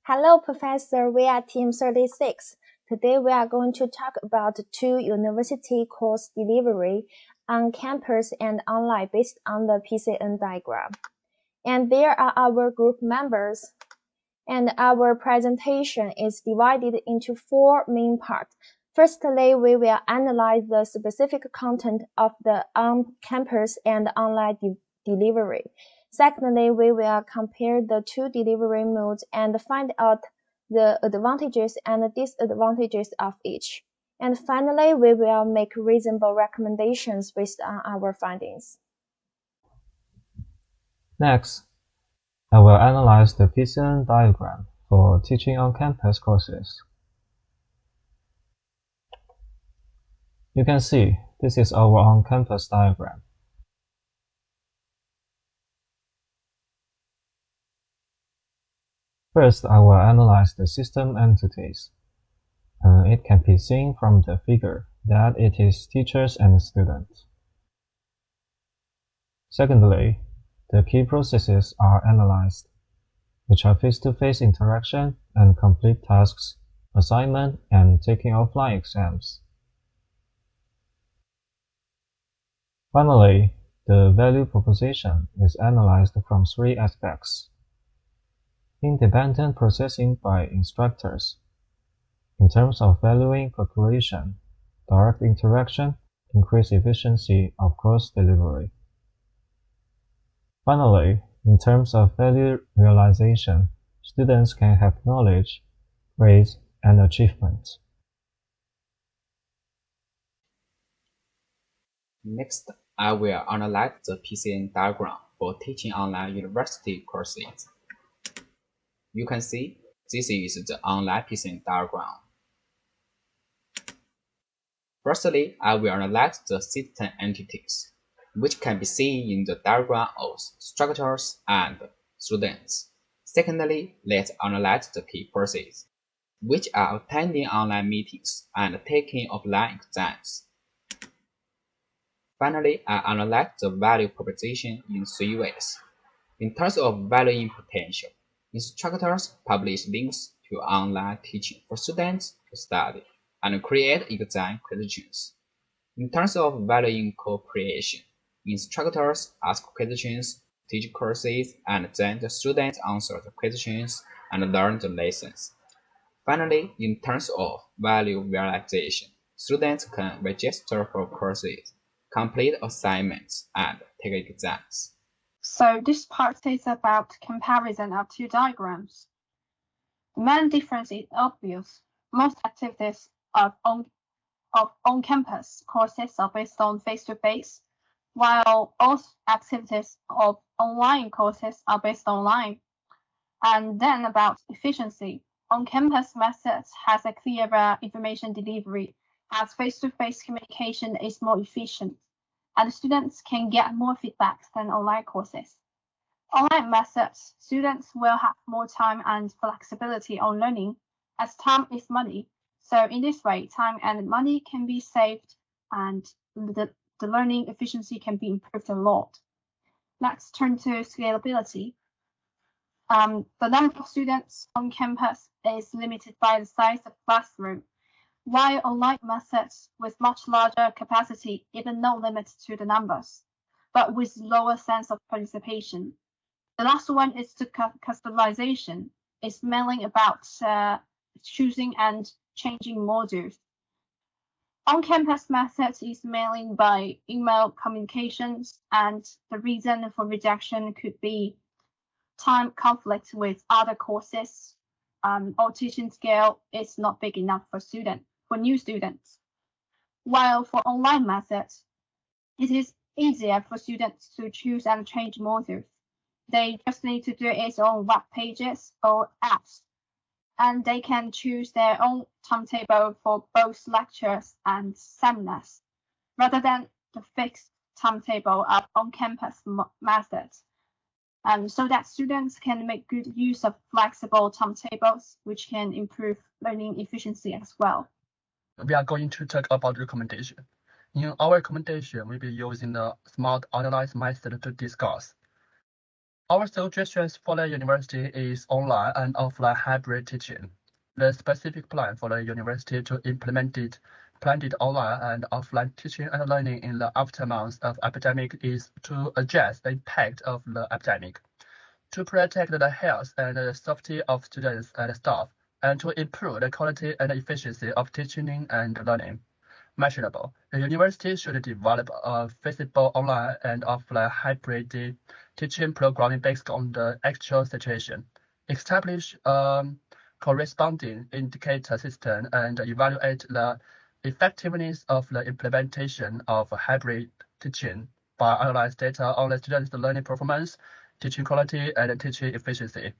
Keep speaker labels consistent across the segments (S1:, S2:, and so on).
S1: Hello, Professor. We are Team 36. Today we are going to talk about two university course delivery on campus and online based on the PCN diagram. And there are our group members. And our presentation is divided into four main parts. Firstly, we will analyze the specific content of the on-campus and online delivery. Secondly, we will compare the two delivery modes and find out the advantages and disadvantages of each. And finally, we will make reasonable recommendations based on our findings.
S2: Next, I will analyze the PCN diagram for teaching on-campus courses. You can see this is our on-campus diagram. First, I will analyze the system entities. It can be seen from the figure that it is teachers and students. Secondly, the key processes are analyzed, which are face-to-face interaction and complete tasks, assignment, and taking offline exams. Finally, the value proposition is analyzed from three aspects: independent processing by instructors, in terms of valuing preparation, direct interaction, increased efficiency of course delivery. Finally, in terms of value realization, students can have knowledge, grades, and achievements.
S3: Next, I will analyze the PCN diagram for teaching online university courses. You can see this is the online PCN diagram. Firstly, I will analyze the system entities, which can be seen in the diagram of instructors and students. Secondly, let's analyze the key processes, which are attending online meetings and taking offline exams. Finally, I analyze the value proposition in three ways. In terms of valuing potential, instructors publish links to online teaching for students to study and create exam questions. In terms of valuing cooperation, instructors ask questions, teach courses, and then the students answer the questions and learn the lessons. Finally, in terms of value realization, students can register for courses, complete assignments, and take exams.
S4: So this part is about comparison of two diagrams. The main difference is obvious. Most activities of on-campus courses are based on face-to-face, while all activities of online courses are based online. And then about efficiency. On-campus methods has a clearer information delivery, as face-to-face communication is more efficient, and students can get more feedback than online courses. Online methods, students will have more time and flexibility on learning, as time is money. So in this way, time and money can be saved and the learning efficiency can be improved a lot. Let's turn to scalability. The number of students on campus is limited by the size of classroom, while online methods with much larger capacity even no limit to the numbers, but with lower sense of participation. The last one is the customization. It's mainly about choosing and changing modules. On-campus methods is mainly by email communications, and the reason for rejection could be time conflict with other courses, or teaching scale is not big enough for new students. While for online methods, it is easier for students to choose and change modules. They just need to do it on web pages or apps, and they can choose their own timetable for both lectures and seminars, rather than the fixed timetable of on-campus methods. So that students can make good use of flexible timetables, which can improve learning efficiency as well.
S5: We are going to talk about recommendation. In our recommendation, we'll be using the SMART analyze method to discuss Our suggestions for the university is online and offline hybrid teaching. The specific plan for the university to implement it, planned it online and offline teaching and learning in the aftermath of epidemic is to address the impact of the epidemic, to protect the health and the safety of students and staff, and to improve the quality and efficiency of teaching and learning. Measurable. The university should develop a feasible online and offline hybrid teaching programming based on the actual situation, establish a corresponding indicator system, and evaluate the effectiveness of the implementation of hybrid teaching by analyzing data on the students' learning performance, teaching quality, and teaching efficiency.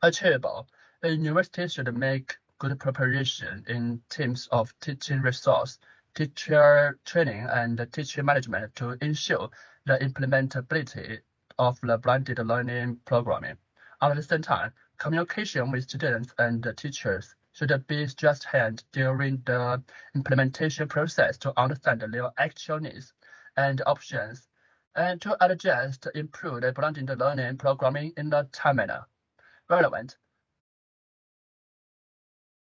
S5: Achievable. The university should make good preparation in terms of teaching resource, teacher training, and teaching management to ensure the implementability of the blended learning programming. At the same time, communication with students and teachers should be stressed during the implementation process to understand their actual needs and options, and to adjust to improve the blended learning programming in a time manner. Relevant.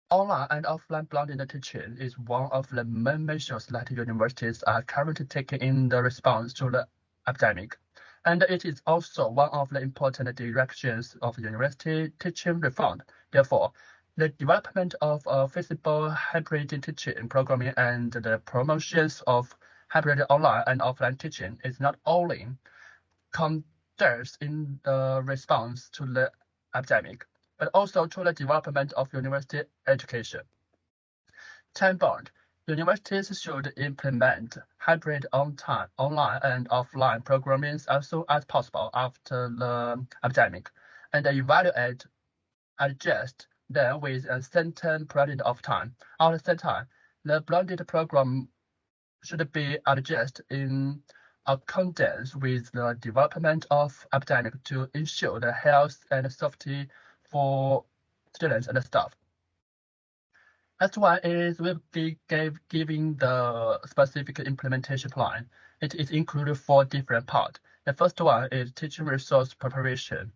S5: Online and offline blended teaching is one of the main measures that universities are currently taking in the response to the epidemic, and it is also one of the important directions of university teaching reform. Therefore, the development of a feasible hybrid teaching programming and the promotions of hybrid online and offline teaching is not only conducted in the response to the epidemic, but also to the development of university education. Time-bound. Universities should implement hybrid online and offline programming as soon as possible after the epidemic, and evaluate, adjust them with a certain period of time. At the same time, the blended program should be adjusted in accordance with the development of epidemic to ensure the health and safety for students and staff. That's why it will be giving the specific implementation plan. It is included 4 different parts. The first one is teaching resource preparation.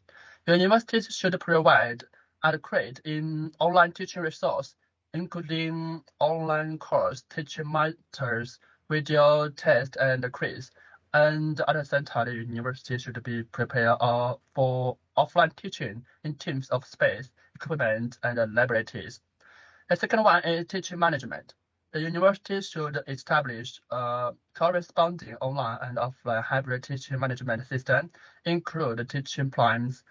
S5: Universities should provide adequate in online teaching resource, including online course, teaching matters, video test, and quiz. And at the same time, the university should be prepared for offline teaching in terms of space, equipment, and laboratories. The second one is teaching management. The university should establish a corresponding online and offline hybrid teaching management system, include teaching plans,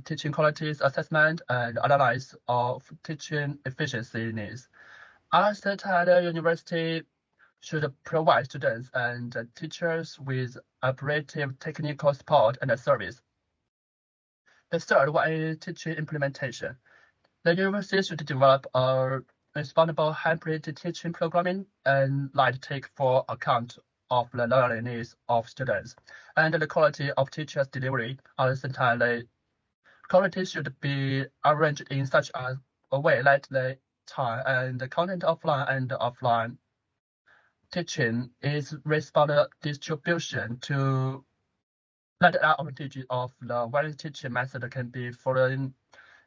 S5: teaching qualities assessment, and analysis of teaching efficiency needs. At the same time, the university should provide students and teachers with operative technical support and service. The third one is teaching implementation. The university should develop a responsible hybrid teaching programming and take for account of the learning needs of students and the quality of teachers' delivery. At the same time, the quality should be arranged in such a way that the time and the content offline and offline teaching is responsible distribution to let the advantage of the various teaching method can be following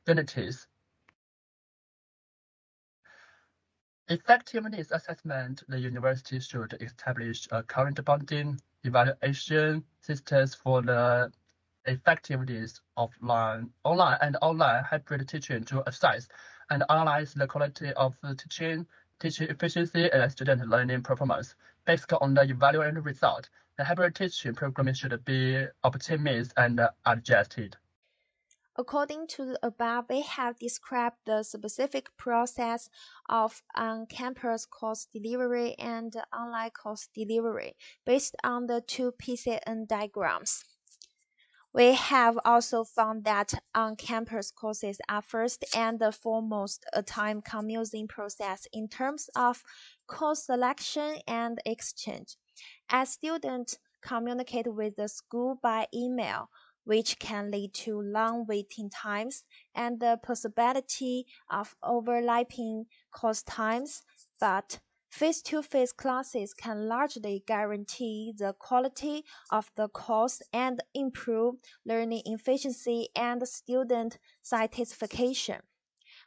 S5: units. Effectiveness assessment. The university should establish a current bonding evaluation systems for the effectiveness of online and online hybrid teaching to assess and analyze the quality of the teaching efficiency, and student learning performance. Based on the evaluated result, the hybrid teaching program should be optimized and adjusted.
S1: According to the above, we have described the specific process of on-campus course delivery and online course delivery based on the 2 PCN diagrams. We have also found that on-campus courses are first and foremost a time-consuming process in terms of course selection and exchange. As students communicate with the school by email, which can lead to long waiting times and the possibility of overlapping course times, but Face-to-face classes can largely guarantee the quality of the course and improve learning efficiency and student satisfaction.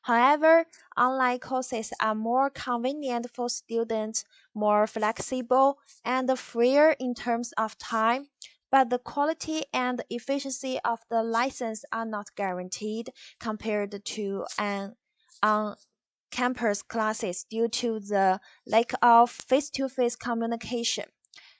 S1: However, online courses are more convenient for students, more flexible, and freer in terms of time, but the quality and efficiency of the license are not guaranteed compared to an on-campus classes due to the lack of face-to-face communication.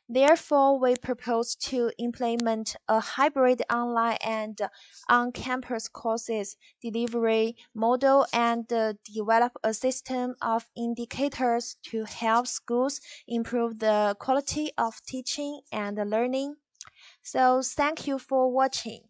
S1: Therefore, we propose to implement a hybrid online and on-campus courses delivery model and develop a system of indicators to help schools improve the quality of teaching and learning. So, thank you for watching.